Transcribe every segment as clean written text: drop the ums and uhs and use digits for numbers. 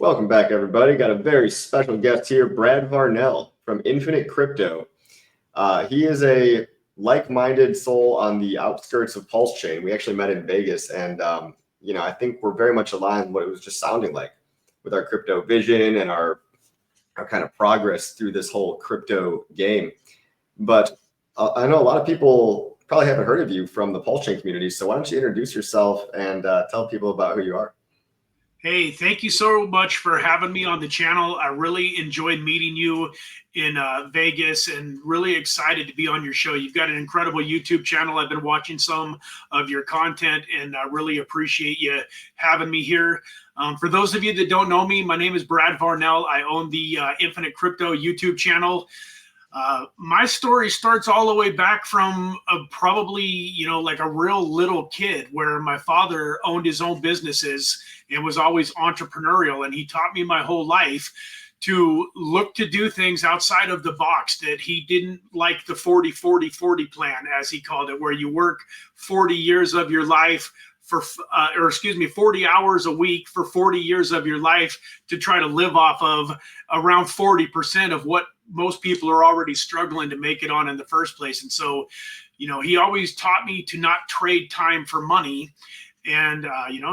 Welcome back, everybody. Got a very special guest here, Brad Varnell from Infinite Crypto. He is a like-minded soul on the outskirts of PulseChain. We actually met in Vegas, and I think we're very much aligned with what it was just sounding like with our crypto vision and our kind of progress through this whole crypto game. But I know a lot of people probably haven't heard of you from the PulseChain community, so why don't you introduce yourself and tell people about who you are? Hey, thank you so much for having me on the channel. I really enjoyed meeting you in Vegas and really excited to be on your show. You've got an incredible YouTube channel. I've been watching some of your content and I really appreciate you having me here. For those of you that don't know me, my name is Brad Varnell. I own the Infinite Crypto YouTube channel. My story starts all the way back from probably, like a real little kid where my father owned his own businesses and was always entrepreneurial. And he taught me my whole life to look to do things outside of the box, that he didn't like the 40-40-40 plan, as he called it, where you work 40 years of your life for, 40 hours a week for 40 years of your life to try to live off of around 40% of what most people are already struggling to make it on in the first place. And so, he always taught me to not trade time for money. And,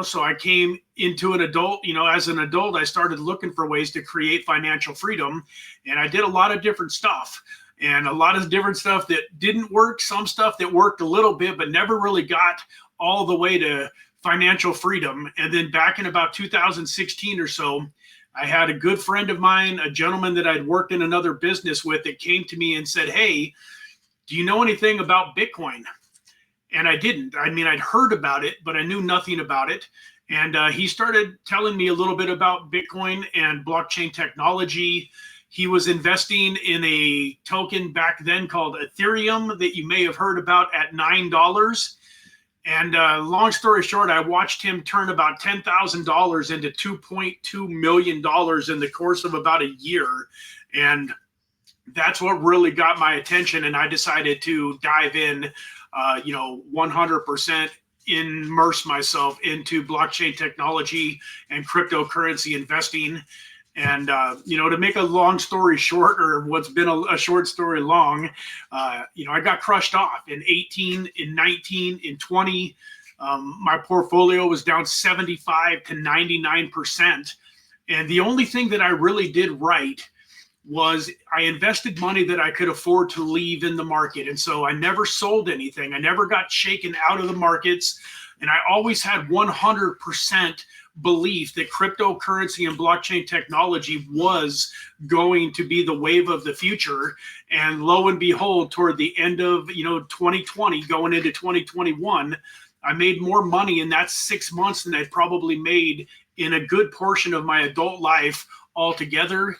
so I came into an adult, as an adult, I started looking for ways to create financial freedom. And I did a lot of different stuff and a lot of different stuff that didn't work, some stuff that worked a little bit, but never really got all the way to financial freedom. And then back in about 2016 or so, I had a good friend of mine, a gentleman that I'd worked in another business with, that came to me and said, "Hey, do you know anything about Bitcoin?" And I didn't. I mean, I'd heard about it, but I knew nothing about it. And he started telling me a little bit about Bitcoin and blockchain technology. He was investing in a token back then called Ethereum that you may have heard about at $9. And long story short, I watched him turn about $10,000 into $2.2 million in the course of about a year. And that's what really got my attention. And I decided to dive in, 100%, immerse myself into blockchain technology and cryptocurrency investing. And, to make a long story short, or what's been a short story long, I got crushed off in 18, in 19, in 20. My portfolio was down 75 to 99%. And the only thing that I really did right was I invested money that I could afford to leave in the market. And so I never sold anything. I never got shaken out of the markets. And I always had 100% belief that cryptocurrency and blockchain technology was going to be the wave of the future. And lo and behold, toward the end of 2020, going into 2021, I made more money in that 6 months than I'd probably made in a good portion of my adult life altogether.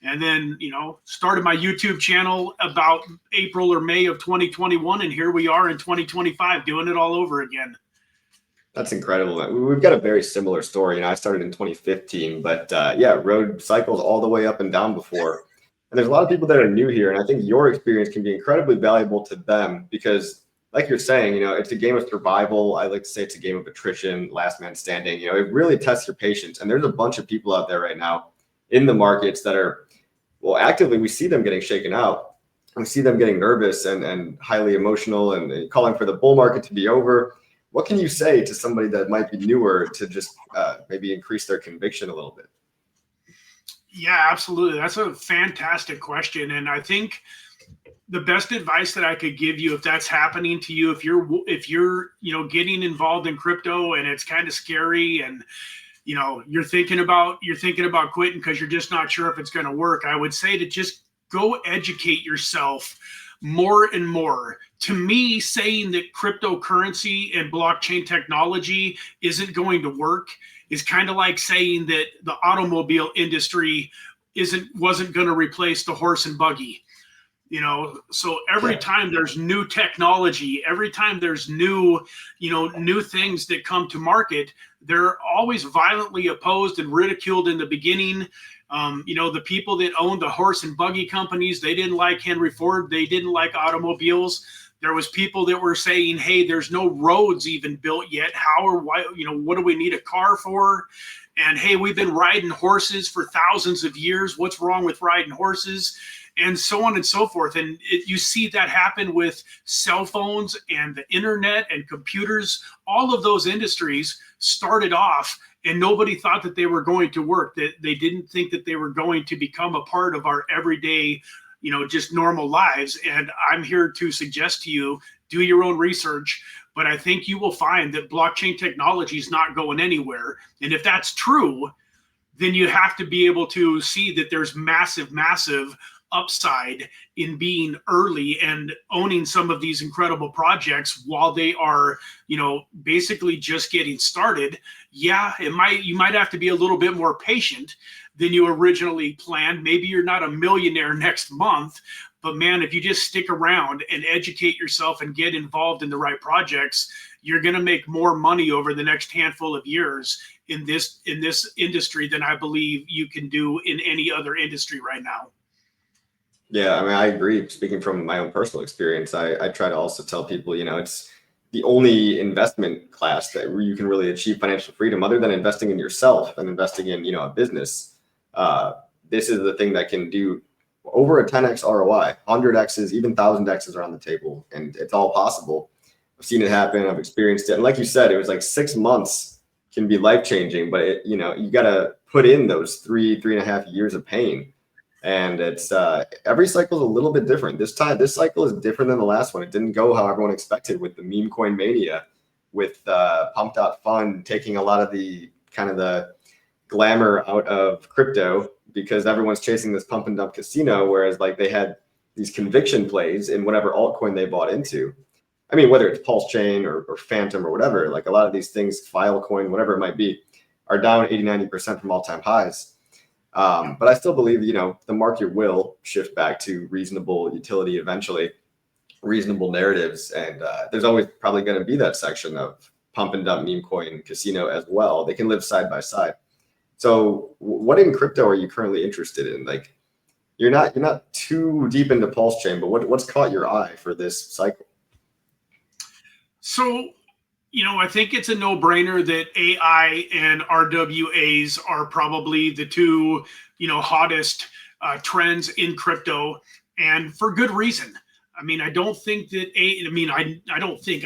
And then, started my YouTube channel about April or May of 2021. And here we are in 2025 doing it all over again. That's incredible. We've got a very similar story. I started in 2015, but rode cycles all the way up and down before. And there's a lot of people that are new here. And I think your experience can be incredibly valuable to them because, like you're saying, it's a game of survival. I like to say it's a game of attrition, last man standing. It really tests your patience. And there's a bunch of people out there right now in the markets that are, actively, we see them getting shaken out. We see them getting nervous and highly emotional and calling for the bull market to be over. What can you say to somebody that might be newer to just maybe increase their conviction a little bit? Yeah, absolutely. That's a fantastic question. And I think the best advice that I could give you, if that's happening to you, if you're getting involved in crypto and it's kind of scary and you're thinking about quitting because you're just not sure if it's going to work, I would say to just go educate yourself more and more. To me, saying that cryptocurrency and blockchain technology isn't going to work is kind of like saying that the automobile industry wasn't going to replace the horse and buggy. So every time there's new technology, every time there's new things that come to market, they're always violently opposed and ridiculed in the beginning. The people that owned the horse and buggy companies, they didn't like Henry Ford. They didn't like automobiles. There was people that were saying, hey, there's no roads even built yet. How or why, what do we need a car for? and hey, we've been riding horses for thousands of years. What's wrong with riding horses? And so on and so forth. And you see that happen with cell phones and the internet and computers. All of those industries started off and nobody thought that they were going to work, that they didn't think that they were going to become a part of our everyday, just normal lives. And I'm here to suggest to you, do your own research. But I think you will find that blockchain technology is not going anywhere. And if that's true, then you have to be able to see that there's massive upside in being early and owning some of these incredible projects while they are, basically just getting started. Yeah, you might have to be a little bit more patient than you originally planned. Maybe you're not a millionaire next month, but man, if you just stick around and educate yourself and get involved in the right projects, you're going to make more money over the next handful of years in this industry than I believe you can do in any other industry right now. Yeah, I mean, I agree. Speaking from my own personal experience, I try to also tell people, it's the only investment class that you can really achieve financial freedom other than investing in yourself and investing in, a business. This is the thing that can do over a 10x ROI, 100x's, even 1000x's are on the table, and it's all possible. I've seen it happen. I've experienced it. And like you said, it was like 6 months can be life-changing, but you got to put in those 3.5 years of pain. And it's every cycle is a little bit different. This cycle is different than the last one. It didn't go how everyone expected with the meme coin mania, with Pump.Fun taking a lot of the kind of the glamour out of crypto because everyone's chasing this pump and dump casino, whereas like they had these conviction plays in whatever altcoin they bought into. I mean, whether it's PulseChain or Phantom or whatever, like a lot of these things, Filecoin, whatever it might be, are down 80-90% from all-time highs. But I still believe, the market will shift back to reasonable utility eventually, reasonable narratives. And there's always probably going to be that section of pump and dump meme coin casino as well. They can live side by side. So what in crypto are you currently interested in? Like, you're not too deep into PulseChain, but what's caught your eye for this cycle? So, I think it's a no-brainer that AI and RWAs are probably the two, hottest trends in crypto, and for good reason. I mean, I don't think that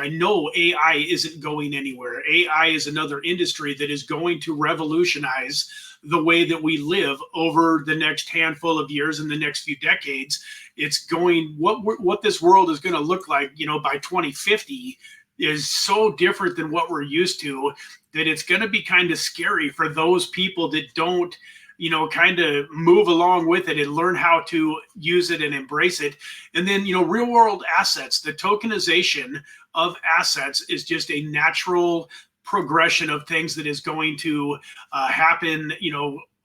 I know AI isn't going anywhere. AI is another industry that is going to revolutionize the way that we live over the next handful of years and the next few decades. It's going, what this world is going to look like, by 2050 is so different than what we're used to that it's going to be kind of scary for those people that don't, kind of move along with it and learn how to use it and embrace it. And then, real world assets, the tokenization of assets is just a natural progression of things that is going to happen,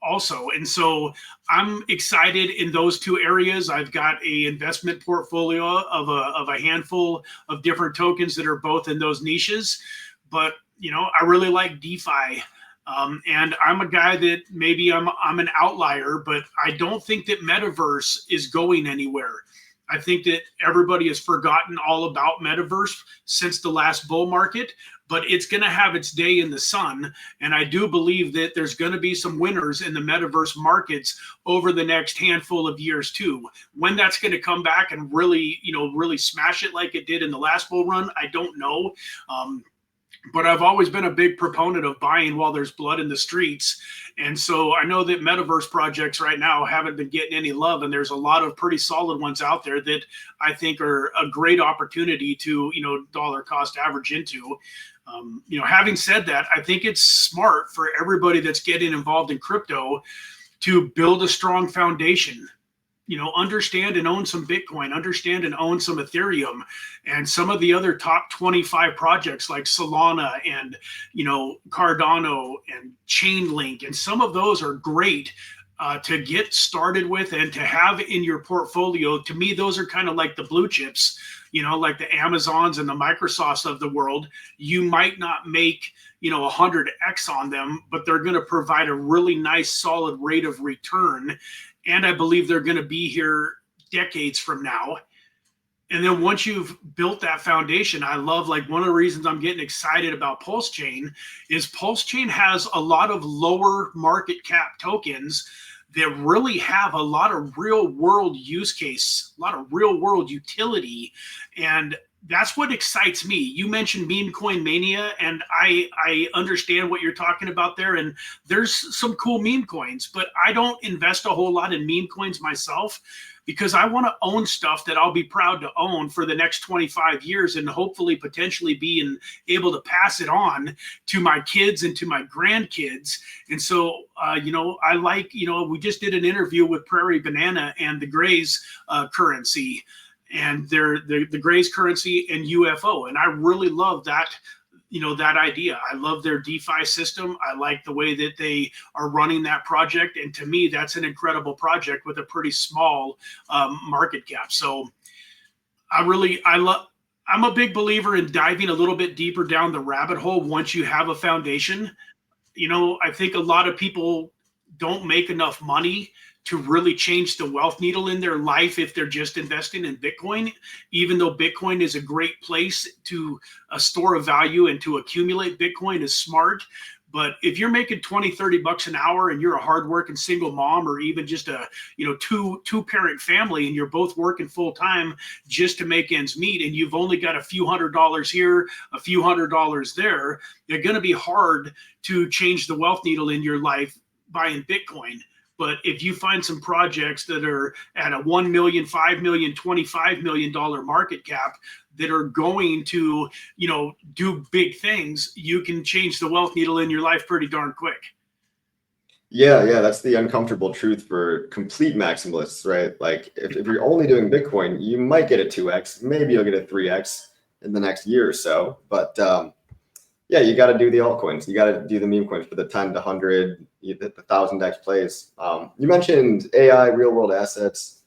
also. And so I'm excited in those two areas. I've got a investment portfolio of a handful of different tokens that are both in those niches. But, I really like DeFi. And I'm a guy that maybe I'm an outlier, but I don't think that metaverse is going anywhere. I think that everybody has forgotten all about metaverse since the last bull market, but it's going to have its day in the sun. And I do believe that there's going to be some winners in the metaverse markets over the next handful of years too. When that's going to come back and really, really smash it like it did in the last bull run, I don't know. But I've always been a big proponent of buying while there's blood in the streets. And so I know that metaverse projects right now haven't been getting any love. And there's a lot of pretty solid ones out there that I think are a great opportunity to, dollar cost average into. Having said that, I think it's smart for everybody that's getting involved in crypto to build a strong foundation. Understand and own some Bitcoin, understand and own some Ethereum, and some of the other top 25 projects like Solana and, Cardano and Chainlink. And some of those are great to get started with and to have in your portfolio. To me, those are kind of like the blue chips, like the Amazons and the Microsofts of the world. You might not make, 100x on them, but they're going to provide a really nice, solid rate of return. And I believe they're going to be here decades from now. And then once you've built that foundation, I love, like, one of the reasons I'm getting excited about PulseChain is PulseChain has a lot of lower market cap tokens that really have a lot of real world use case, a lot of real world utility. And that's what excites me. You mentioned meme coin mania, and I understand what you're talking about there. And there's some cool meme coins, but I don't invest a whole lot in meme coins myself, because I want to own stuff that I'll be proud to own for the next 25 years, and hopefully potentially being able to pass it on to my kids and to my grandkids. And so, I like, we just did an interview with Prairie Banana and the Grays currency, and the Grays currency and UFO. And I really love that, that idea. I love their DeFi system. I like the way that they are running that project. And to me, that's an incredible project with a pretty small market cap. So I'm a big believer in diving a little bit deeper down the rabbit hole once you have a foundation. I think a lot of people don't make enough money to really change the wealth needle in their life if they're just investing in Bitcoin, even though Bitcoin is a great place to store of value and to accumulate Bitcoin is smart. But if you're making 20, 30 bucks an hour and you're a hardworking single mom, or even just a, two parent family, and you're both working full time just to make ends meet, and you've only got a few $100s here, a few $100s there, they're going to be hard to change the wealth needle in your life buying Bitcoin. But if you find some projects that are at a 1 million, 5 million, $25 million market cap that are going to, do big things, you can change the wealth needle in your life pretty darn quick. Yeah, that's the uncomfortable truth for complete maximalists, right? Like if you're only doing Bitcoin, you might get a 2x, maybe you'll get a 3x in the next year or so. But yeah, you got to do the altcoins. You got to do the meme coins for the 10 to 100, the 1,000x plays. You mentioned AI, real world assets.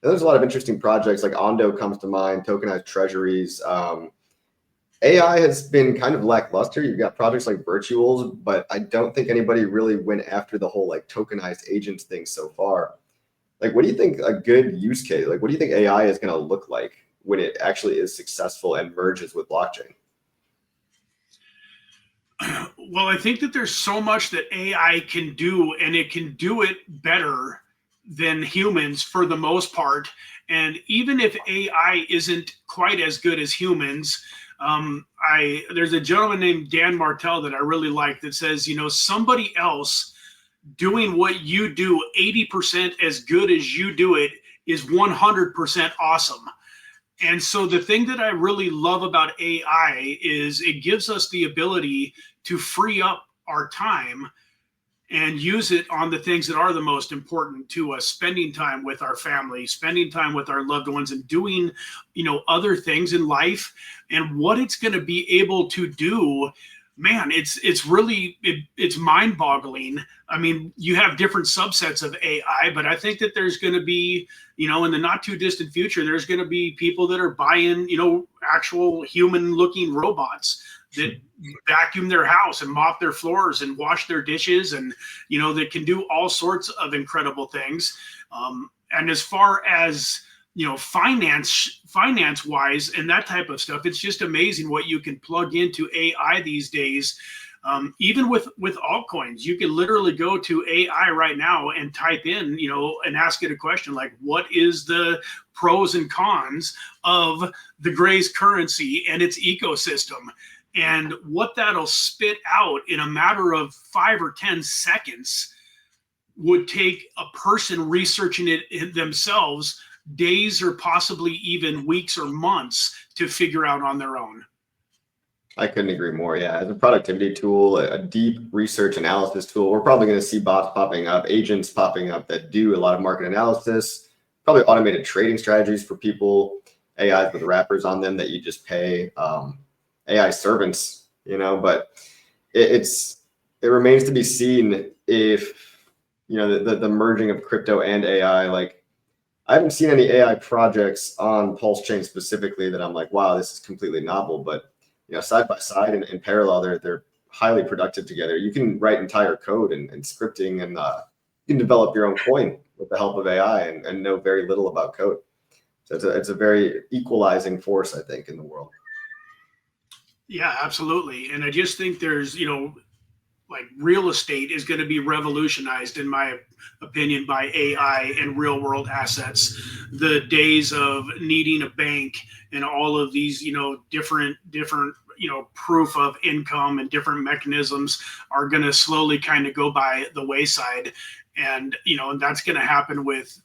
There's a lot of interesting projects, like Ondo comes to mind, tokenized treasuries. AI has been kind of lackluster. You've got projects like Virtuals, but I don't think anybody really went after the whole like tokenized agents thing so far. Like, what do you think a good use case, like what do you think AI is going to look like when it actually is successful and merges with blockchain? Well, I think that there's so much that AI can do, and it can do it better than humans for the most part. And even if AI isn't quite as good as humans, there's a gentleman named Dan Martell that I really like that says, somebody else doing what you do 80% as good as you do it is 100% awesome. And so the thing that I really love about AI is it gives us the ability to free up our time and use it on the things that are the most important to us, spending time with our family, spending time with our loved ones, and doing, other things in life. And what it's going to be able to do, man, it's really mind-boggling. I mean, you have different subsets of AI, but I think that there's going to be, in the not too distant future, there's going to be people that are buying, actual human-looking robots that vacuum their house and mop their floors and wash their dishes, and that can do all sorts of incredible things. And as far as finance wise and that type of stuff, it's just amazing what you can plug into AI these days. Even with altcoins, you can literally go to AI right now and type in, and ask it a question like, what is the pros and cons of the Grays currency and its ecosystem? And what that'll spit out in a matter of 5 or 10 seconds would take a person researching it themselves days or possibly even weeks or months to figure out on their own. I couldn't agree more. Yeah, as a productivity tool, a deep research analysis tool, we're probably going to see bots popping up, agents popping up that do a lot of market analysis, probably automated trading strategies for people, AIs with wrappers on them that you just pay, AI servants, but it remains to be seen if, the merging of crypto and AI, like I haven't seen any AI projects on PulseChain specifically that I'm like, wow, this is completely novel, but side by side and in parallel, they're highly productive together. You can write entire code and scripting, and you can develop your own coin with the help of AI and know very little about code. So it's a very equalizing force, I think, in the world. Yeah, absolutely. And I just think there's, like real estate is going to be revolutionized, in my opinion, by AI and real world assets. The days of needing a bank and all of these, different, proof of income and different mechanisms are going to slowly kind of go by the wayside. And, and that's going to happen with,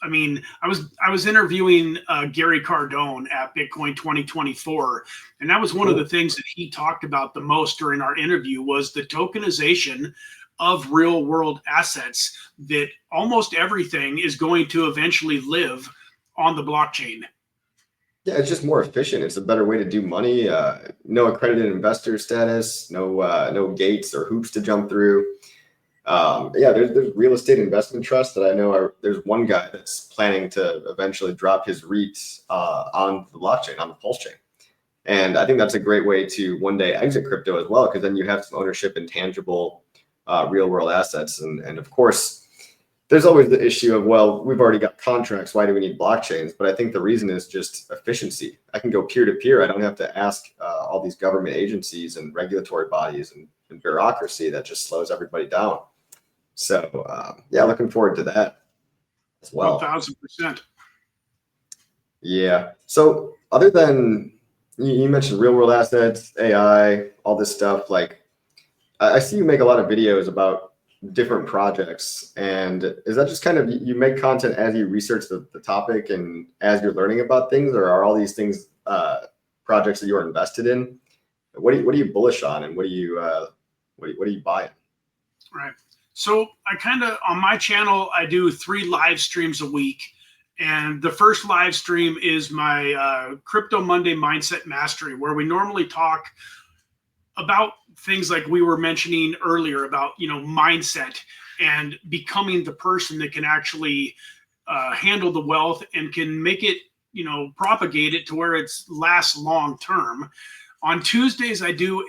I was interviewing Gary Cardone at Bitcoin 2024, and that was one of the things that he talked about the most during our interview was the tokenization of real world assets, that almost everything is going to eventually live on the blockchain. Yeah, it's just more efficient. It's a better way to do money. No accredited investor status, no gates or hoops to jump through. Yeah, there's real estate investment trusts that I know there's one guy that's planning to eventually drop his REITs on the blockchain, on the PulseChain. And I think that's a great way to one day exit crypto as well, because then you have some ownership in tangible real world assets. And of course, there's always the issue of, well, we've already got contracts. Why do we need blockchains? But I think the reason is just efficiency. I can go peer to peer. I don't have to ask all these government agencies and regulatory bodies and bureaucracy that just slows everybody down. So yeah, looking forward to that as well. 1000%. Yeah. So other than you mentioned real world assets, AI, all this stuff, like I see you make a lot of videos about different projects. And is that just kind of, you make content as you research the topic and as you're learning about things, or are all these things projects that you're invested in? What are you bullish on, and what are you buying? Right. So I kind of, on my channel, I do 3 live streams a week. And the first live stream is my Crypto Monday Mindset Mastery, where we normally talk about things like we were mentioning earlier about, mindset and becoming the person that can actually handle the wealth and can make it, propagate it to where it's lasts long term. On Tuesdays, I do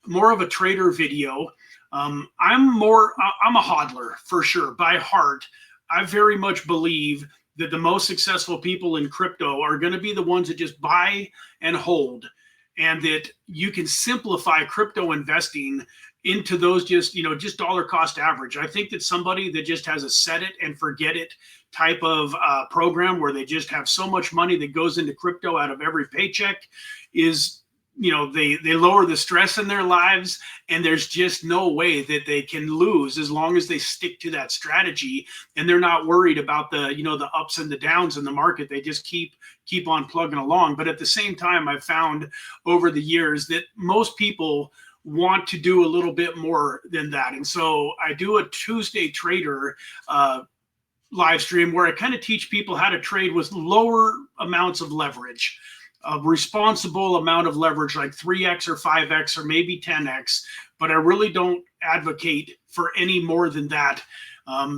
more of a trader video. I'm a hodler for sure by heart. I very much believe that the most successful people in crypto are going to be the ones that just buy and hold, and that you can simplify crypto investing into those just dollar cost average. I think that somebody that just has a set it and forget it type of program where they just have so much money that goes into crypto out of every paycheck is, they lower the stress in their lives, and there's just no way that they can lose as long as they stick to that strategy, and they're not worried about the, the ups and the downs in the market. They just keep on plugging along. But at the same time, I've found over the years that most people want to do a little bit more than that. And so I do a Tuesday trader live stream where I kind of teach people how to trade with lower amounts of leverage. A responsible amount of leverage, like 3x or 5x or maybe 10x, but I really don't advocate for any more than that,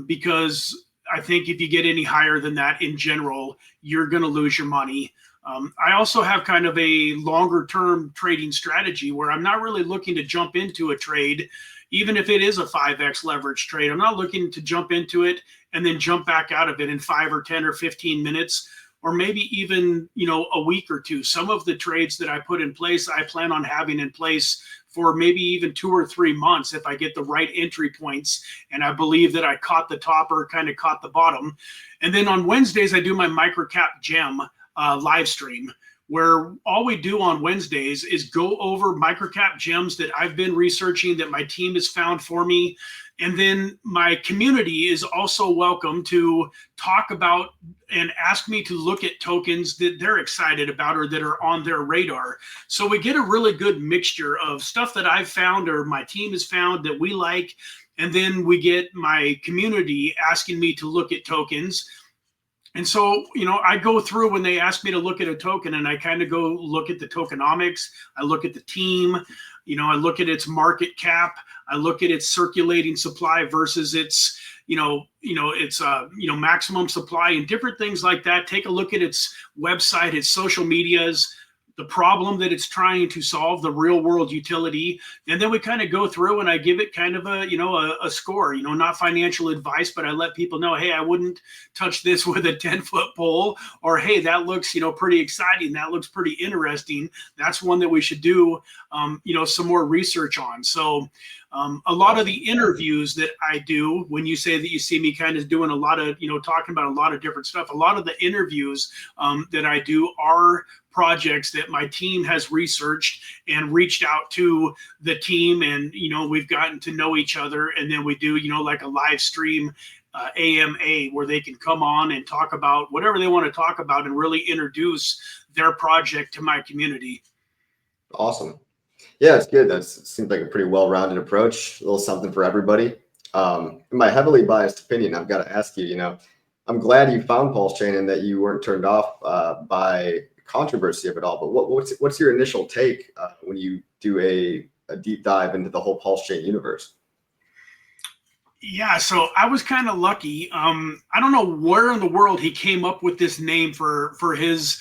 because I think if you get any higher than that in general, you're going to lose your money. I also have kind of a longer term trading strategy where I'm not really looking to jump into a trade, even if it is a 5x leverage trade. I'm not looking to jump into it and then jump back out of it in 5 or 10 or 15 minutes. Or maybe even, a week or two. Some of the trades that I put in place, I plan on having in place for maybe even 2 or 3 months if I get the right entry points and I believe that I caught the top or kind of caught the bottom. And then on Wednesdays, I do my microcap gem live stream, where all we do on Wednesdays is go over microcap gems that I've been researching, that my team has found for me. And then my community is also welcome to talk about and ask me to look at tokens that they're excited about or that are on their radar. So we get a really good mixture of stuff that I've found or my team has found that we like. And then we get my community asking me to look at tokens. And so, I go through when they ask me to look at a token, and I kind of go look at the tokenomics. I look at the team, I look at its market cap. I look at its circulating supply versus its, maximum supply and different things like that. Take a look at its website, its social medias, the problem that it's trying to solve, the real world utility. And then we kind of go through and I give it kind of a, a score, not financial advice, but I let people know, hey, I wouldn't touch this with a 10-foot pole, or, hey, that looks, pretty exciting. That looks pretty interesting. That's one that we should do, some more research on. So a lot of the interviews that I do, when you say that you see me kind of doing a lot of, talking about a lot of different stuff, a lot of the interviews that I do are projects that my team has researched and reached out to the team, and we've gotten to know each other, and then we do like a live stream AMA where they can come on and talk about whatever they want to talk about and really introduce their project to my community. Awesome. Yeah, it's good. That seems like a pretty well-rounded approach, a little something for everybody. In my heavily biased opinion, I've got to ask you, I'm glad you found PulseChain and that you weren't turned off by controversy of it all, but what's your initial take when you do a deep dive into the whole PulseChain universe? Yeah, so I was kind of lucky. I don't know where in the world he came up with this name for his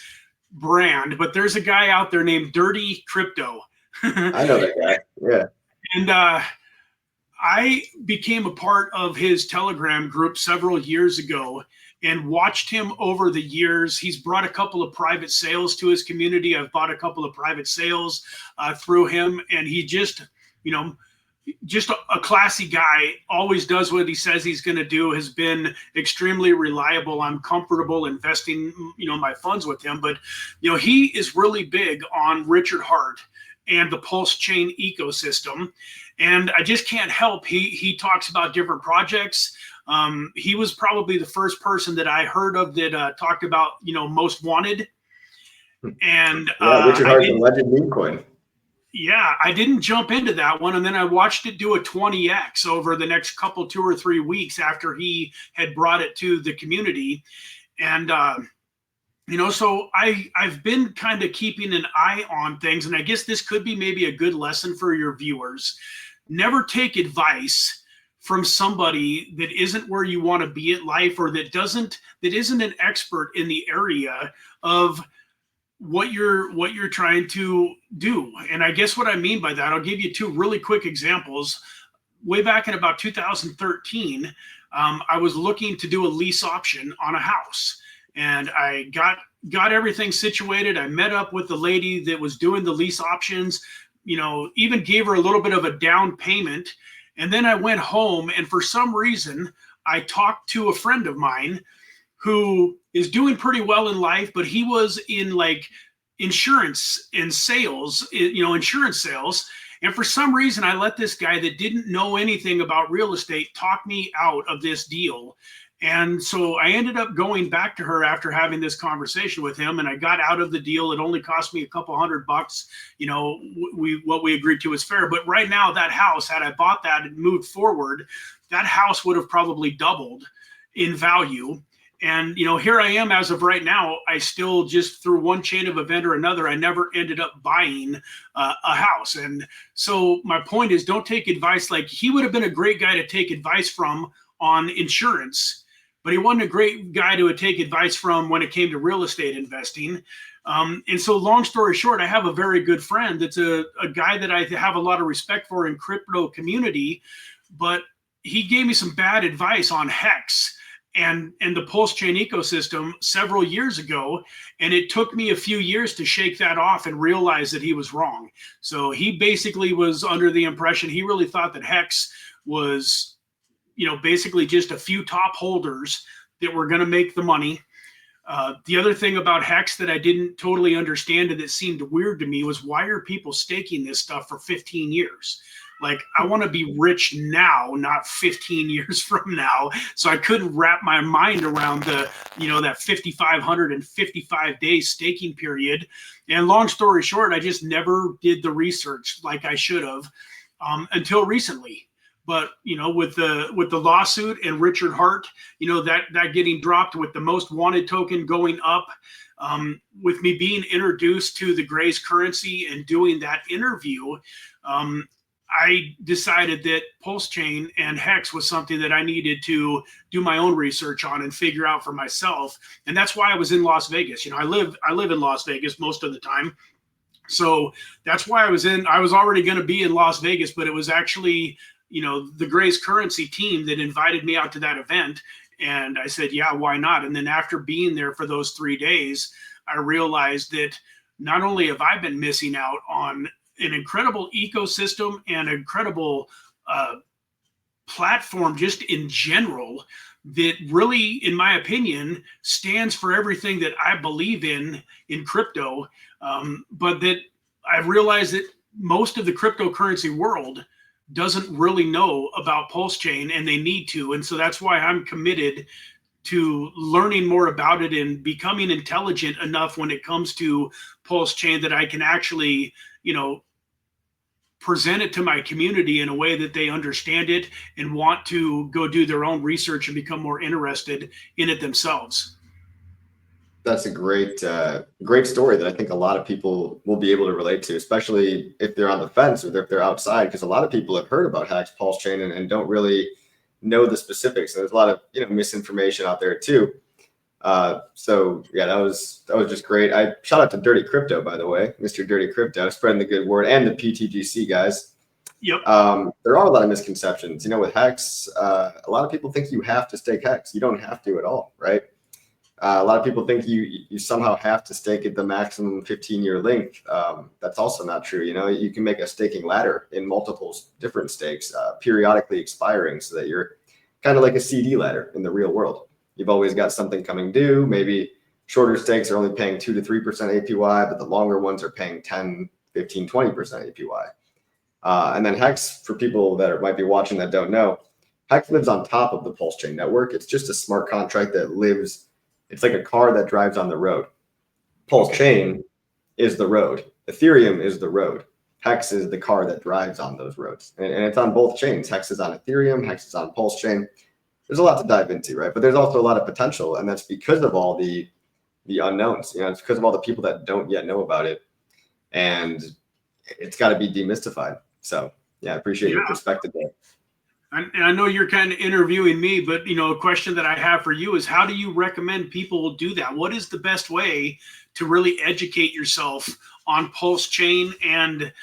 brand, but there's a guy out there named Dirty Crypto. I know that guy. Yeah. And I became a part of his Telegram group several years ago and watched him over the years. He's brought a couple of private sales to his community. I've bought a couple of private sales through him, and he just, just a classy guy, always does what he says he's going to do, has been extremely reliable. I'm comfortable investing, my funds with him, but, he is really big on Richard Hart and the PulseChain ecosystem. And I just can't help. He talks about different projects. He was probably the first person that I heard of that talked about, most wanted. And Richard Hart's a legend meme coin. Yeah, I didn't jump into that one. And then I watched it do a 20x over the next 2 or 3 weeks after he had brought it to the community. And, so I've been kind of keeping an eye on things. And I guess this could be maybe a good lesson for your viewers. Never take advice from somebody that isn't where you want to be at life, or that isn't an expert in the area of what you're trying to do. And I guess what I mean by that, I'll give you 2 really quick examples. Way back in about 2013, I was looking to do a lease option on a house, and I got everything situated. I met up with the lady that was doing the lease options, even gave her a little bit of a down payment. And then I went home, and for some reason, I talked to a friend of mine who is doing pretty well in life, but he was in like insurance and sales, insurance sales. And for some reason, I let this guy that didn't know anything about real estate talk me out of this deal. And so I ended up going back to her after having this conversation with him, and I got out of the deal. It only cost me a couple $100. What we agreed to was fair. But right now, that house, had I bought that and moved forward, that house would have probably doubled in value. And, here I am as of right now. I still, just through one chain of event or another, I never ended up buying a house. And so my point is, don't take advice. Like, he would have been a great guy to take advice from on insurance, but he wasn't a great guy to take advice from when it came to real estate investing. And so long story short, I have a very good friend that's a guy that I have a lot of respect for in crypto community, but he gave me some bad advice on Hex and the PulseChain ecosystem several years ago. And it took me a few years to shake that off and realize that he was wrong. So he basically was under the impression, he really thought that Hex was, basically just a few top holders that were going to make the money. The other thing about Hex that I didn't totally understand and that seemed weird to me was, why are people staking this stuff for 15 years? Like, I want to be rich now, not 15 years from now. So I couldn't wrap my mind around that 5,555 day staking period. And long story short, I just never did the research like I should have until recently. But, with the lawsuit and Richard Hart, that getting dropped, with the most wanted token going up, with me being introduced to the Gray's currency and doing that interview, I decided that PulseChain and Hex was something that I needed to do my own research on and figure out for myself. And that's why I was in Las Vegas. I live in Las Vegas most of the time. So that's why I was already going to be in Las Vegas, but it was actually, the Gray's Currency team that invited me out to that event. And I said, yeah, why not? And then after being there for those 3 days, I realized that not only have I been missing out on an incredible ecosystem and incredible platform just in general that really, in my opinion, stands for everything that I believe in crypto, but that I realized that most of the cryptocurrency world doesn't really know about PulseChain, and they need to. And so that's why I'm committed to learning more about it and becoming intelligent enough when it comes to PulseChain that I can actually, present it to my community in a way that they understand it and want to go do their own research and become more interested in it themselves. That's a great story that I think a lot of people will be able to relate to, especially if they're on the fence or if they're outside, because a lot of people have heard about Hex, PulseChain, and don't really know the specifics. And there's a lot of misinformation out there too. So yeah, that was just great. I shout out to Dirty Crypto, by the way, Mr. Dirty Crypto, spreading the good word, and the PTGC guys. Yep. There are a lot of misconceptions, with Hex. A lot of people think you have to stake Hex. You don't have to at all, right? A lot of people think you somehow have to stake at the maximum 15-year length. That's also not true. You can make a staking ladder in multiple different stakes, periodically expiring, so that you're kind of like a CD ladder in the real world. You've always got something coming due. Maybe shorter stakes are only paying 2 to 3% APY, but the longer ones are paying 10, 15, 20% APY. And then Hex, for people that might be watching that don't know, Hex lives on top of the PulseChain network. It's just a smart contract that lives. It's like a car that drives on the road. PulseChain is the road. Ethereum is the road. Hex is the car that drives on those roads. And it's on both chains. Hex is on Ethereum. Hex is on PulseChain. There's a lot to dive into, right? But there's also a lot of potential. And that's because of all the unknowns. It's because of all the people that don't yet know about it. And it's got to be demystified. So, yeah, I appreciate your perspective there. And I know you're kind of interviewing me, but a question that I have for you is, how do you recommend people do that? What is the best way to really educate yourself on PulseChain and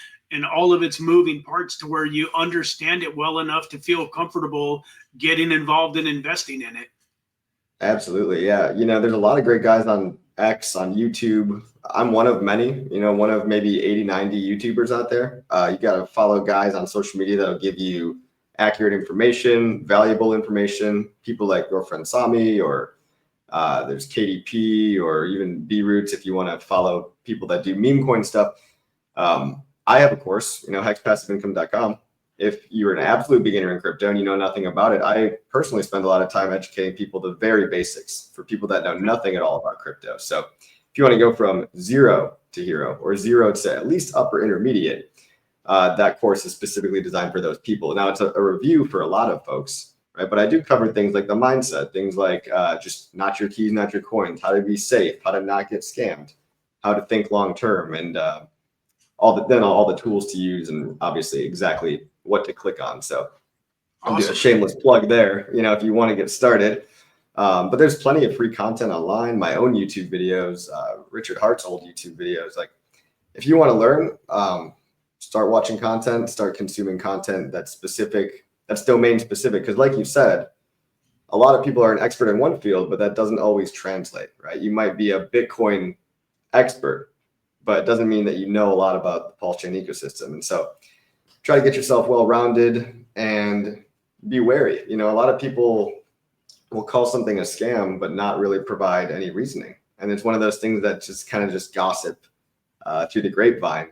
all of its moving parts to where you understand it well enough to feel comfortable getting involved in investing in it? Absolutely, yeah. There's a lot of great guys on X, on YouTube. I'm one of many, one of maybe 80, 90 YouTubers out there. You got to follow guys on social media that'll give you accurate information, valuable information. People like your friend Sami, or there's KDP, or even B Roots if you want to follow people that do meme coin stuff. I have a course, hexpassiveincome.com. If you're an absolute beginner in crypto and you know nothing about it, I personally spend a lot of time educating people the very basics for people that know nothing at all about crypto. So if you want to go from zero to hero, or zero to at least upper intermediate, that course is specifically designed for those people. Now, it's a review for a lot of folks, right? But I do cover things like the mindset, things like just not your keys, not your coins, how to be safe, how to not get scammed, how to think long term, and all the tools to use, and obviously exactly what to click on. So I'll do a shameless plug there, if you want to get started. But there's plenty of free content online, my own YouTube videos, Richard Hart's old YouTube videos. Like, if you want to learn, start watching content, start consuming content that's specific, that's domain specific. Because like you said, a lot of people are an expert in one field, but that doesn't always translate, right? You might be a Bitcoin expert, but it doesn't mean that you know a lot about the PulseChain ecosystem. And so try to get yourself well-rounded and be wary. A lot of people will call something a scam, but not really provide any reasoning. And it's one of those things that just kind of just gossip through the grapevine.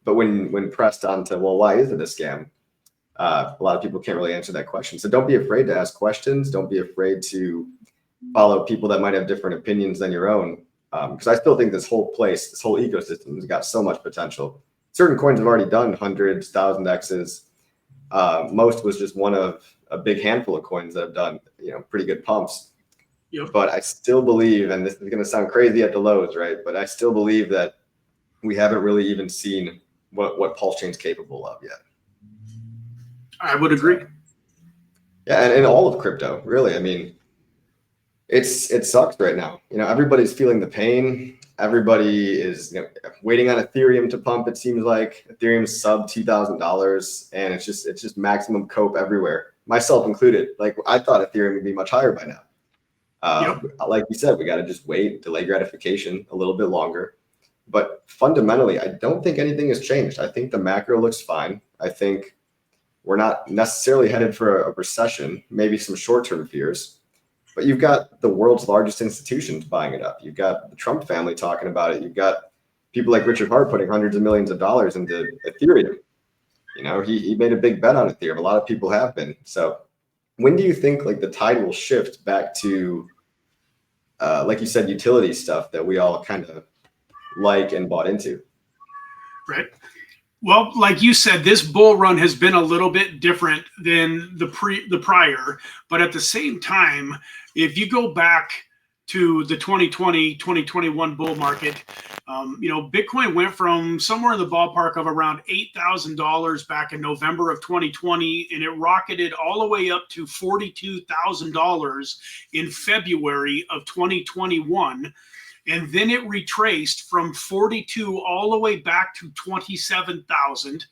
But when pressed onto, well, why is it a scam? A lot of people can't really answer that question. So don't be afraid to ask questions. Don't be afraid to follow people that might have different opinions than your own. Because I still think this whole ecosystem has got so much potential. Certain coins have already done hundreds, 1,000Xs. Most was just one of a big handful of coins that have done, pretty good pumps. Yep. But I still believe, and this is going to sound crazy at the lows, right? But I still believe that we haven't really even seen what PulseChain's capable of yet. I would agree. Yeah, and all of crypto, really. I mean, it sucks right now. Everybody's feeling the pain. everybody is waiting on Ethereum to pump. It seems like Ethereum's sub $2,000, and it's just maximum cope everywhere, myself included. Like I thought Ethereum would be much higher by now. Like you said, we got to just wait, delay gratification a little bit longer. But fundamentally, I don't think anything has changed. I think the macro looks fine. I think we're not necessarily headed for a recession, maybe some short-term fears. But you've got the world's largest institutions buying it up. You've got the Trump family talking about it. You've got people like Richard Hart putting hundreds of millions of dollars into Ethereum. He made a big bet on Ethereum. A lot of people have been. So when do you think like the tide will shift back to, like you said, utility stuff that we all kind of like and bought into? Right. Well, like you said, this bull run has been a little bit different than the prior, but at the same time, if you go back to the 2020, 2021 bull market, Bitcoin went from somewhere in the ballpark of around $8,000 back in November of 2020, and it rocketed all the way up to $42,000 in February of 2021. And then it retraced from 42 all the way back to 27,000.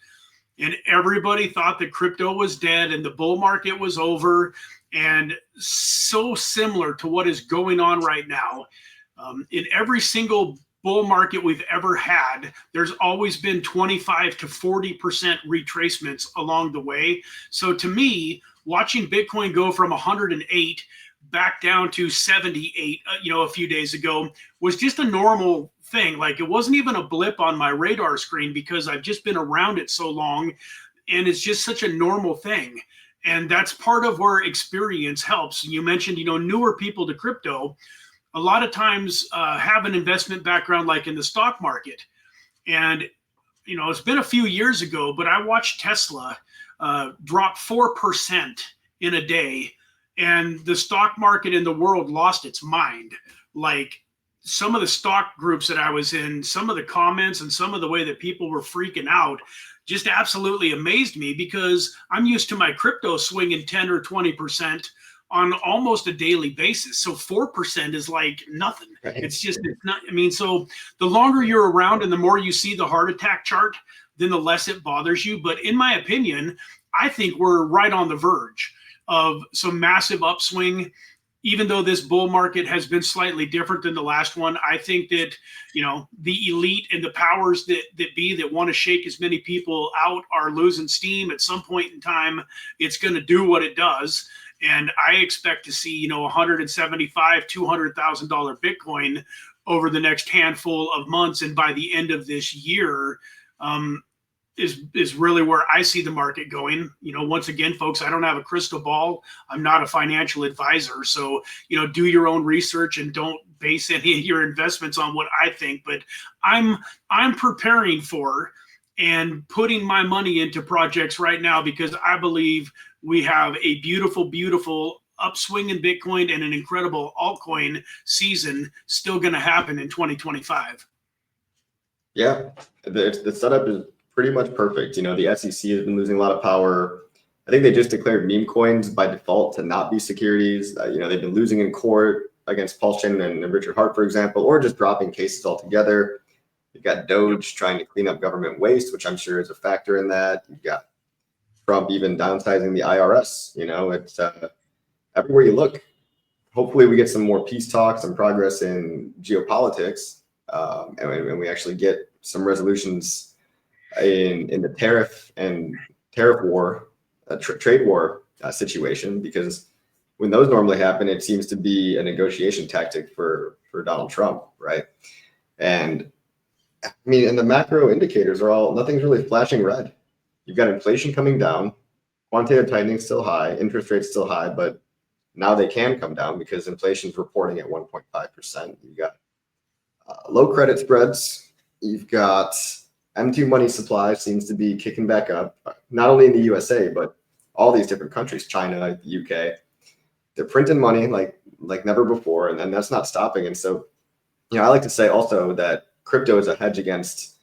And everybody thought that crypto was dead and the bull market was over. And so similar to what is going on right now. In every single bull market we've ever had, there's always been 25 to 40% retracements along the way. So to me, watching Bitcoin go from 108 back down to 78, a few days ago was just a normal thing. Like it wasn't even a blip on my radar screen because I've just been around it so long and it's just such a normal thing. And that's part of where experience helps. You mentioned, newer people to crypto, a lot of times have an investment background like in the stock market. And, it's been a few years ago, but I watched Tesla drop 4% in a day. And the stock market in the world lost its mind. Like some of the stock groups that I was in, some of the comments and some of the way that people were freaking out just absolutely amazed me because I'm used to my crypto swinging 10 or 20% on almost a daily basis. So 4% is like nothing. Right. It's not, so the longer you're around and the more you see the heart attack chart, then the less it bothers you. But in my opinion, I think we're right on the verge of some massive upswing. Even though this bull market has been slightly different than the last one, I think that, the elite and the powers that be that want to shake as many people out are losing steam. At some point in time, it's going to do what it does. And I expect to see, $175,000, $200,000 Bitcoin over the next handful of months. And by the end of this year, is really where I see the market going. Once again, folks, I don't have a crystal ball. I'm not a financial advisor. So, do your own research and don't base any of your investments on what I think. But I'm preparing for and putting my money into projects right now because I believe we have a beautiful, beautiful upswing in Bitcoin and an incredible altcoin season still going to happen in 2025. Yeah, the setup is pretty much perfect. The SEC has been losing a lot of power. I think they just declared meme coins by default to not be securities. They've been losing in court against PulseChain and Richard Hart, for example, or just dropping cases altogether. You've got Doge trying to clean up government waste, which I'm sure is a factor in that. You've got Trump even downsizing the IRS. It's everywhere you look. Hopefully we get some more peace talks, some progress in geopolitics, and we actually get some resolutions in the tariff war, trade war situation, because when those normally happen, it seems to be a negotiation tactic for Donald Trump, right? And and the macro indicators nothing's really flashing red. You've got inflation coming down, quantitative tightening still high, interest rates still high, but now they can come down because inflation's reporting at 1.5%. You've got low credit spreads. You've got M2 money supply seems to be kicking back up, not only in the USA, but all these different countries, China, the UK. They're printing money like never before, and then that's not stopping. And so, I like to say also that crypto is a hedge against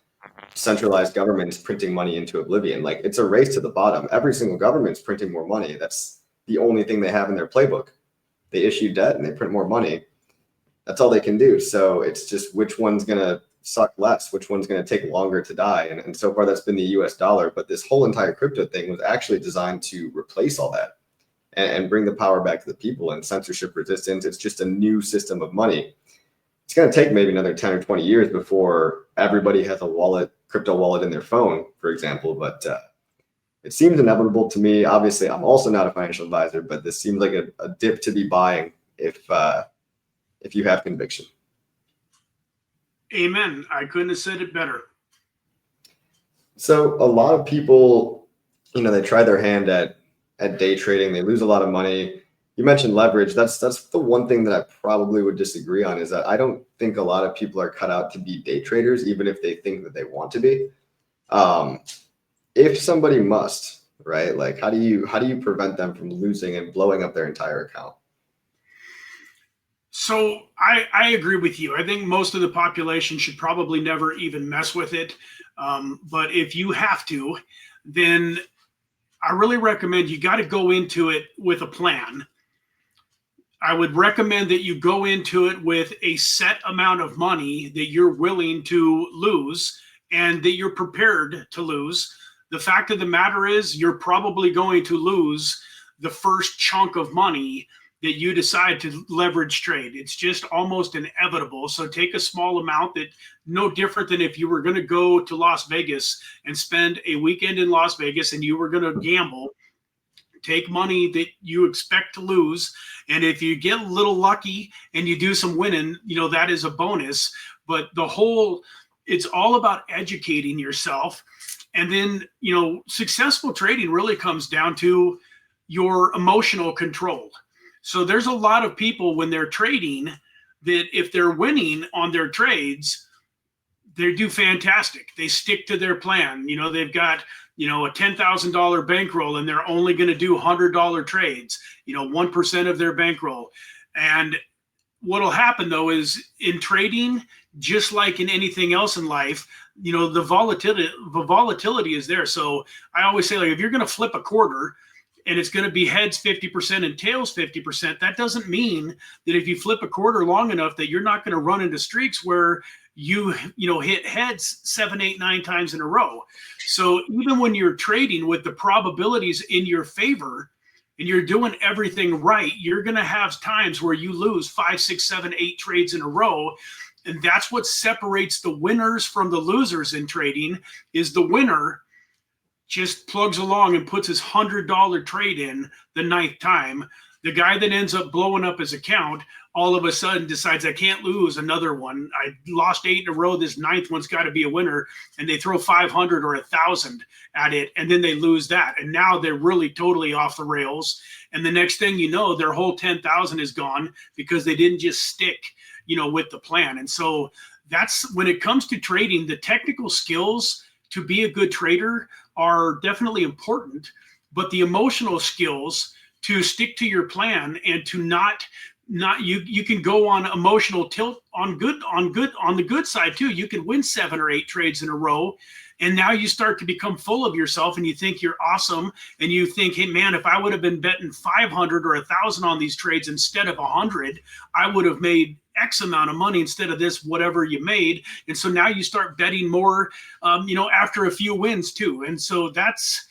centralized governments printing money into oblivion. Like it's a race to the bottom. Every single government's printing more money. That's the only thing they have in their playbook. They issue debt and they print more money. That's all they can do. So it's just which one's going to suck less, which one's going to take longer to die. And so far that's been the US dollar. But this whole entire crypto thing was actually designed to replace all that and bring the power back to the people and censorship resistance. It's just a new system of money. It's going to take maybe another 10 or 20 years before everybody has a wallet, crypto wallet in their phone, for example. But it seems inevitable to me. Obviously, I'm also not a financial advisor, but this seems like a dip to be buying if you have conviction. Amen. I couldn't have said it better. So a lot of people, they try their hand at day trading. They lose a lot of money. You mentioned leverage. That's the one thing that I probably would disagree on, is that I don't think a lot of people are cut out to be day traders, even if they think that they want to be. If somebody must, right? Like, how do you prevent them from losing and blowing up their entire account? So I agree with you. I think most of the population should probably never even mess with it. But if you have to, then I really recommend you got to go into it with a plan. I would recommend that you go into it with a set amount of money that you're willing to lose and that you're prepared to lose. The fact of the matter is you're probably going to lose the first chunk of money that you decide to leverage trade. It's just almost inevitable. So take a small amount, that no different than if you were going to go to Las Vegas and spend a weekend in Las Vegas and you were going to gamble. Take money that you expect to lose. And if you get a little lucky and you do some winning, that is a bonus. But it's all about educating yourself. And then, successful trading really comes down to your emotional control. So there's a lot of people when they're trading that if they're winning on their trades, they do fantastic. They stick to their plan. They've got, a $10,000 bankroll and they're only going to do $100 trades, 1% of their bankroll. And what'll happen though is in trading, just like in anything else in life, the volatility is there. So I always say, like, if you're going to flip a quarter and it's going to be heads 50% and tails 50%, that doesn't mean that if you flip a quarter long enough that you're not going to run into streaks where you hit heads 7, 8, 9 times in a row. So even when you're trading with the probabilities in your favor and you're doing everything right, you're going to have times where you lose 5, 6, 7, 8 trades in a row. And that's what separates the winners from the losers in trading, is the winner just plugs along and puts his $100 trade in the 9th time. The guy that ends up blowing up his account all of a sudden decides, I can't lose another one. I lost 8 in a row. This 9th one's got to be a winner. And they throw 500 or 1,000 at it. And then they lose that. And now they're really totally off the rails. And the next thing you know, their whole 10,000 is gone because they didn't just stick, with the plan. And so that's when it comes to trading, the technical skills to be a good trader are definitely important, but the emotional skills to stick to your plan and to not you can go on emotional tilt on the good side too. You can win 7 or 8 trades in a row, and now you start to become full of yourself and you think you're awesome, and you think, hey man, if I would have been betting 500 or 1,000 on these trades instead of 100, I would have made X amount of money instead of this whatever you made. And so now you start betting more after a few wins too. And so that's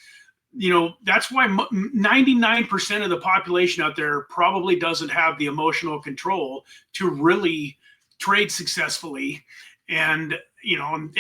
why 99% of the population out there probably doesn't have the emotional control to really trade successfully. And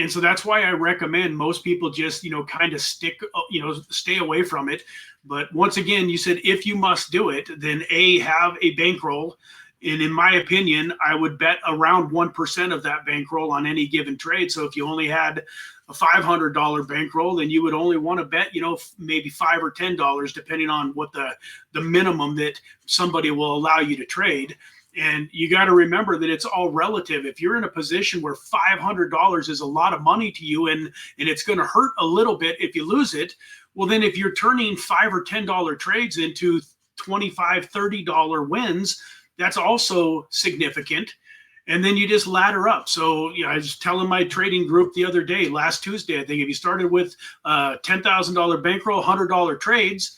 so that's why I recommend most people just kind of stay away from it. But once again, you said if you must do it, then have a bankroll. And in my opinion, I would bet around 1% of that bankroll on any given trade. So if you only had a $500 bankroll, then you would only want to bet, maybe $5 or $10, depending on what the minimum that somebody will allow you to trade. And you got to remember that it's all relative. If you're in a position where $500 is a lot of money to you and it's going to hurt a little bit if you lose it, well, then if you're turning $5 or $10 trades into $25, $30 wins, that's also significant. And then you just ladder up. So I was telling my trading group the other day, last Tuesday, I think, if you started with $10,000 bankroll, $100 trades,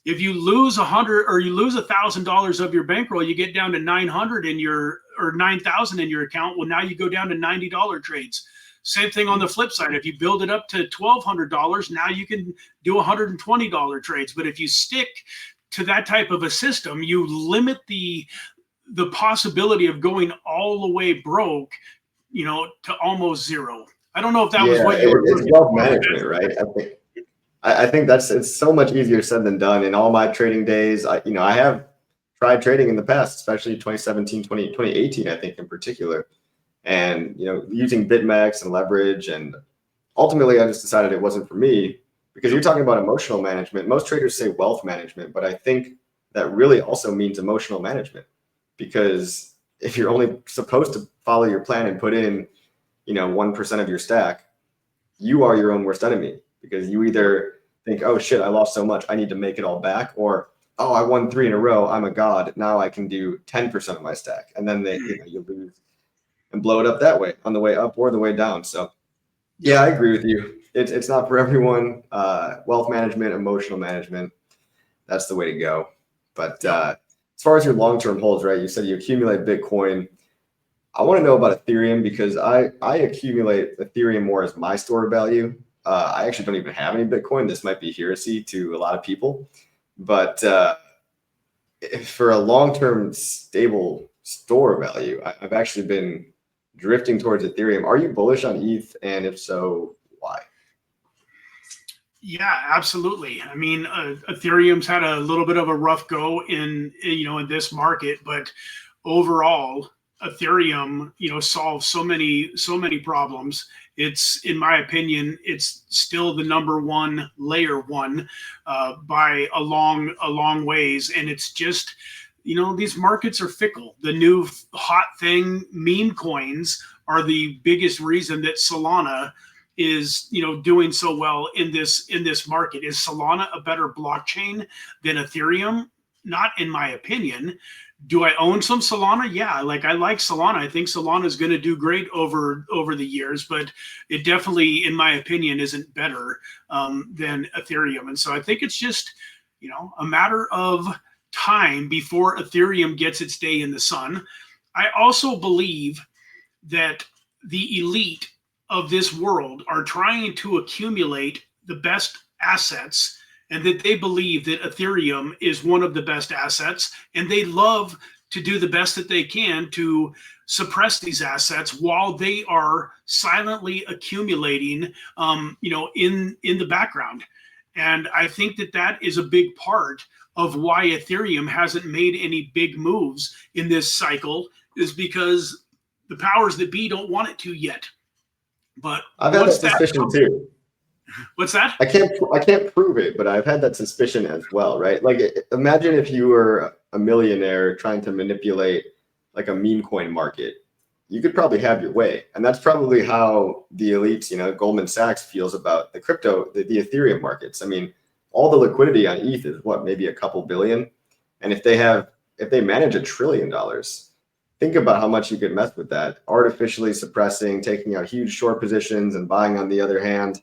if you lose 100 or you lose $1,000 of your bankroll, you get down to 900 in your, or 9,000 in your account. Well, now you go down to $90 trades. Same thing on the flip side. If you build it up to $1,200, now you can do $120 trades. But if you stick to that type of a system, you limit the possibility of going all the way broke, you know, to almost zero. I don't know if that was what you were. It's wealth management, right? I think it's so much easier said than done. In all my trading days, I have tried trading in the past, especially 2017, 2018, I think in particular. And, using BitMEX and leverage. And ultimately, I just decided it wasn't for me, because you're talking about emotional management. Most traders say wealth management, but I think that really also means emotional management, because if you're only supposed to follow your plan and put in, 1% of your stack, you are your own worst enemy, because you either think, oh shit, I lost so much, I need to make it all back, or, oh, I won 3 in a row, I'm a god, now I can do 10% of my stack. And then you lose and blow it up that way, on the way up or the way down. So yeah, I agree with you. It's not for everyone. Wealth management, emotional management, that's the way to go. But as far as your long-term holds, right, you said you accumulate Bitcoin. I want to know about Ethereum, because I accumulate Ethereum more as my store of value. I actually don't even have any Bitcoin. This might be heresy to a lot of people, but for a long-term stable store value, I've actually been drifting towards Ethereum. Are you bullish on ETH? And if so, why? Yeah, absolutely. I mean, Ethereum's had a little bit of a rough go in this market, but overall, Ethereum, solves so many problems. It's, in my opinion, it's still the number one layer one by a long ways. And it's just, these markets are fickle. The new hot thing, meme coins, are the biggest reason that Solana is doing so well in this market. Is Solana a better blockchain than Ethereum? Not in my opinion. Do I own some Solana? Yeah, I like Solana. I think Solana is going to do great over the years, but it definitely, in my opinion, isn't better than Ethereum. And so I think it's just a matter of time before Ethereum gets its day in the sun. I also believe that the elite of this world are trying to accumulate the best assets, and that they believe that Ethereum is one of the best assets, and they love to do the best that they can to suppress these assets while they are silently accumulating, in the background. And I think that is a big part of why Ethereum hasn't made any big moves in this cycle, is because the powers that be don't want it to yet. But I've had that suspicion too. What's that? I can't prove it, but I've had that suspicion as well, right? Like, imagine if you were a millionaire trying to manipulate like a meme coin market. You could probably have your way. And that's probably how the elites, Goldman Sachs feels about the Ethereum markets. I mean, all the liquidity on ETH is what, maybe a couple billion. And if they manage $1 trillion, think about how much you could mess with that, artificially suppressing, taking out huge short positions and buying on the other hand.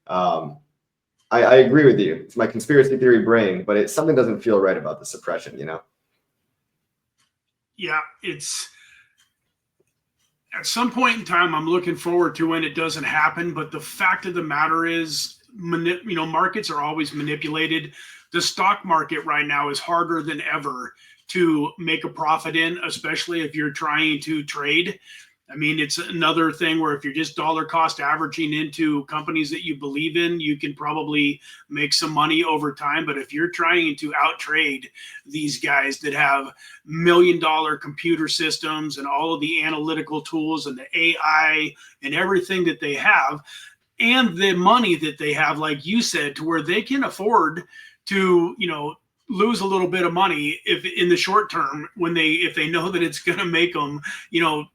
I agree with you. It's my conspiracy theory brain, but something doesn't feel right about the suppression, Yeah, it's at some point in time, I'm looking forward to when it doesn't happen. But the fact of the matter is, markets are always manipulated. The stock market right now is harder than ever to make a profit in, especially if you're trying to trade. I mean, it's another thing where if you're just dollar cost averaging into companies that you believe in, you can probably make some money over time. But if you're trying to out trade these guys that have $1 million computer systems and all of the analytical tools and the AI and everything that they have, and the money that they have, like you said, to where they can afford to, lose a little bit of money if in the short term, if they know that it's going to make them,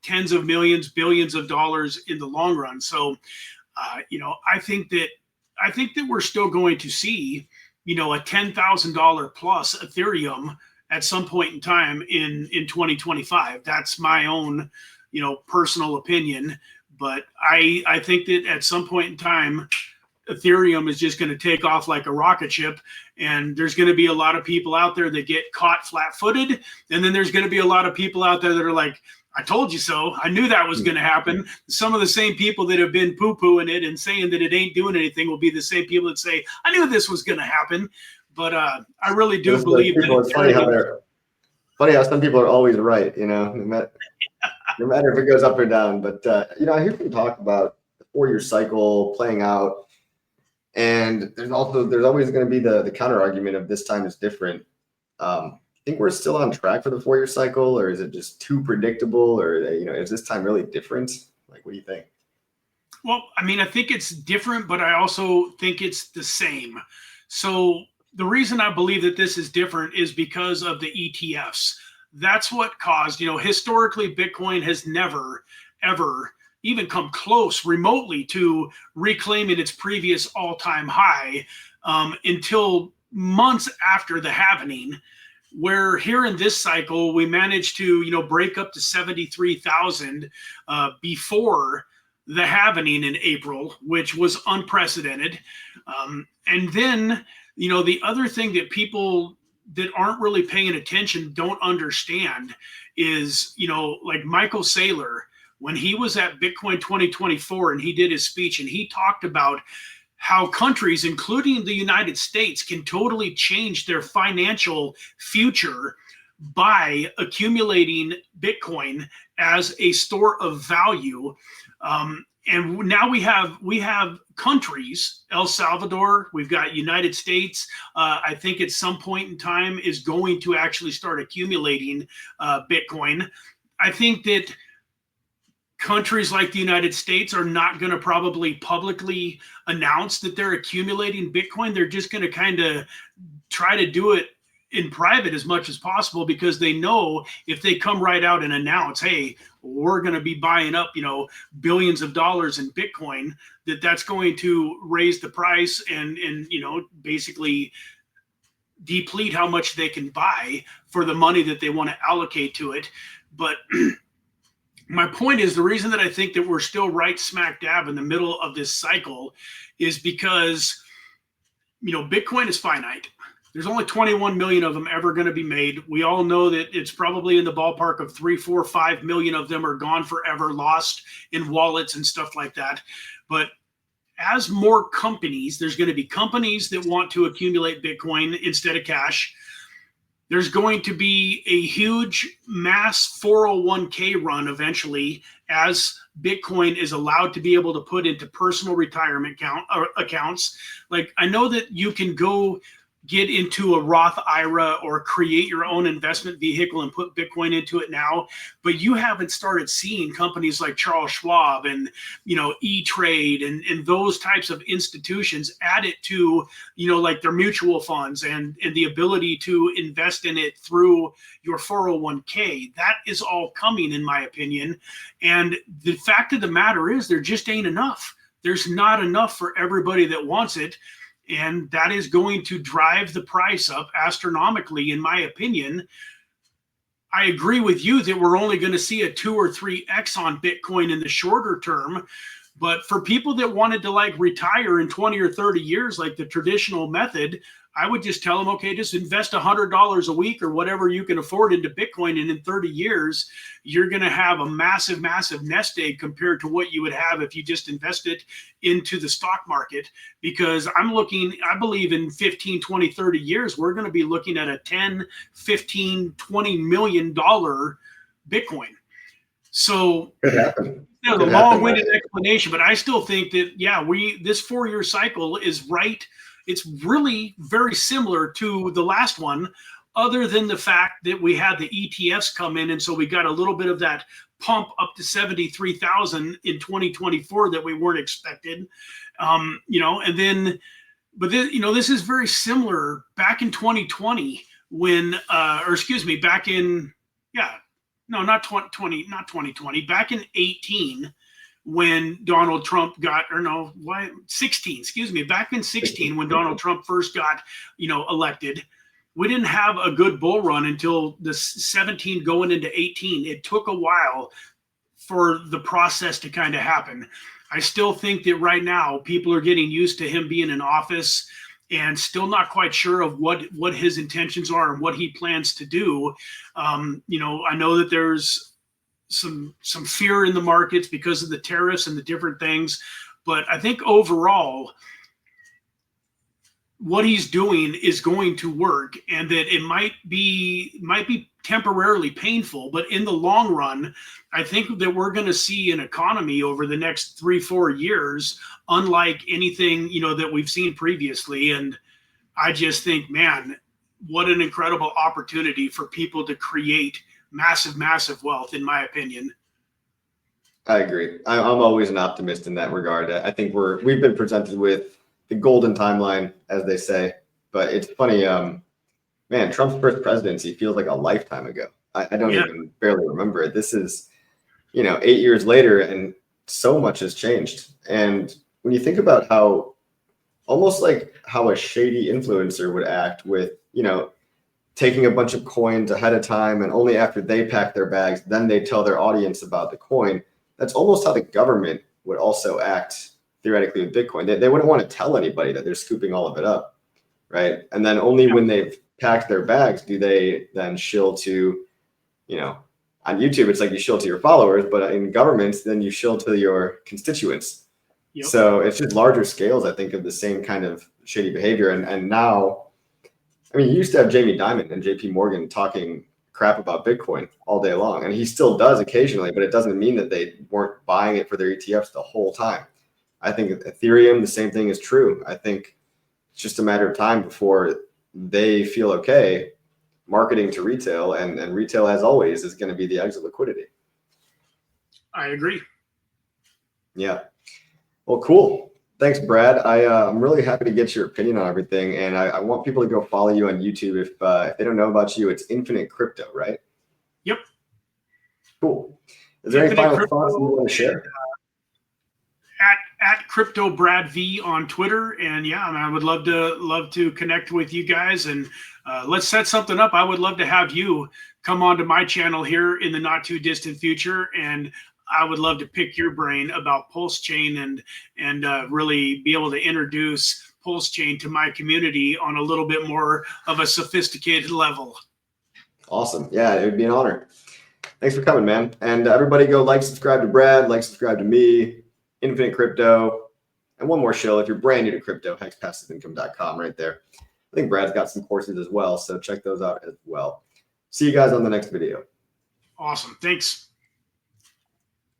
tens of millions, billions of dollars in the long run. So, I think that we're still going to see, a $10,000 plus Ethereum at some point in time in 2025. That's my own, personal opinion. But I think that at some point in time, Ethereum is just going to take off like a rocket ship, and there's going to be a lot of people out there that get caught flat-footed, and then there's going to be a lot of people out there that are like, I told you so. I knew that was going to happen. Some of the same people that have been poo-pooing it and saying that it ain't doing anything will be the same people that say, I knew this was going to happen. But I really do believe that it's funny how some people are always right, no matter if it goes up or down. But I hear people talk about the 4-year cycle playing out, and there's always going to be the counter argument of this time is different. I think we're still on track for the 4-year cycle, or is it just too predictable, or is this time really different? Like, what do you think? Well, I mean, I think it's different, but I also think it's the same. So the reason I believe that this is different is because of the ETFs. That's what caused, historically, Bitcoin has never, ever even come close remotely to reclaiming its previous all-time high until months after the halvening, where here in this cycle, we managed to, break up to 73,000 before the halvening in April, which was unprecedented. And then, the other thing that people that aren't really paying attention don't understand is, like Michael Saylor, when he was at Bitcoin 2024 and he did his speech and he talked about how countries, including the United States, can totally change their financial future by accumulating Bitcoin as a store of value. And now we have countries, El Salvador, we've got United States, I think at some point in time is going to actually start accumulating Bitcoin. I think that countries like the United States are not going to probably publicly announce that they're accumulating Bitcoin. They're just going to kind of try to do it in private as much as possible, because they know if they come right out and announce, hey, we're going to be buying up, billions of dollars in Bitcoin, that's going to raise the price and basically deplete how much they can buy for the money that they want to allocate to it. But my point is, the reason that I think that we're still right smack dab in the middle of this cycle is because, Bitcoin is finite. There's only 21 million of them ever going to be made. We all know that it's probably in the ballpark of 3, 4, 5 million of them are gone forever, lost in wallets and stuff like that. But as more companies, there's going to be companies that want to accumulate Bitcoin instead of cash. There's going to be a huge mass 401k run eventually, as Bitcoin is allowed to be able to put into personal retirement accounts. Like, I know that you can go get into a Roth IRA or create your own investment vehicle and put Bitcoin into it now, but you haven't started seeing companies like Charles Schwab and, E-Trade and those types of institutions add it to, like their mutual funds and the ability to invest in it through your 401k. That is all coming, in my opinion. And the fact of the matter is, there just ain't enough. There's not enough for everybody that wants it. And that is going to drive the price up astronomically, in my opinion. I agree with you that we're only going to see a 2 or 3x on Bitcoin in the shorter term. But for people that wanted to retire in 20 or 30 years, like the traditional method, I would just tell them, okay, just invest $100 a week or whatever you can afford into Bitcoin. And in 30 years, you're going to have a massive, massive nest egg compared to what you would have if you just invested into the stock market. Because I believe in 15, 20, 30 years, we're going to be looking at a 10, 15, $20 million Bitcoin. So the long-winded explanation, but I still think that, this 4-year cycle is right. It's really very similar to the last one, other than the fact that we had the ETFs come in. And so we got a little bit of that pump up to 73,000 in 2024 that we weren't expected. And then, but then, this is very similar back in 2020 when, back in, not 2020, back in 18, when Donald Trump back in 16, when Donald Trump first got, elected. We didn't have a good bull run until the 17 going into 18. It took a while for the process to kind of happen. I still think that right now people are getting used to him being in office and still not quite sure of what his intentions are and what he plans to do. You know, I know that there's some fear in the markets because of the tariffs and the different things, but I think overall, what he's doing is going to work, and that it might be temporarily painful, but in the long run, I think that we're going to see an economy over the next 3-4 years unlike anything, you know, that we've seen previously. And I just think, man, what an incredible opportunity for people to create massive wealth, in my opinion. I agree. I'm always an optimist in that regard. I think we've been presented with the golden timeline, as they say. But it's funny, man, Trump's first presidency feels like a lifetime ago. I don't even barely remember it. This is, you know, 8 years later, and so much has changed. And when you think about how, almost like how a shady influencer would act with, you know, taking a bunch of coins ahead of time, and only after they pack their bags, then they tell their audience about the coin. That's almost how the government would also act theoretically with Bitcoin. They wouldn't want to tell anybody that they're scooping all of it up, right? And then only when they've packed their bags do they then shill to, you know, on YouTube, it's like you shill to your followers, but in governments, then you shill to your constituents. Yep. So it's just larger scales, I think, of the same kind of shady behavior. And now, I mean, you used to have Jamie Dimon and JP Morgan talking crap about Bitcoin all day long, and he still does occasionally, but it doesn't mean that they weren't buying it for their ETFs the whole time. I think Ethereum, the same thing is true. I think it's just a matter of time before they feel okay marketing to retail, and retail, as always, is going to be the exit liquidity. I agree. Yeah. Well, cool. Thanks, Brad. I'm really happy to get your opinion on everything, and I want people to go follow you on YouTube. If they don't know about you, it's Infinite Crypto, right? Yep. Cool. Is there any final thoughts you want to share? At Crypto Brad V on Twitter, and yeah, I would love to connect with you guys, and let's set something up. I would love to have you come onto my channel here in the not too distant future, and I would love to pick your brain about PulseChain and really be able to introduce PulseChain to my community on a little bit more of a sophisticated level. Awesome. Yeah, it would be an honor. Thanks for coming, man. And everybody go like, subscribe to Brad, like, subscribe to me, Infinite Crypto, and one more show. If you're brand new to crypto, hexpassiveincome.com right there. I think Brad's got some courses as well, so check those out as well. See you guys on the next video. Awesome. Thanks.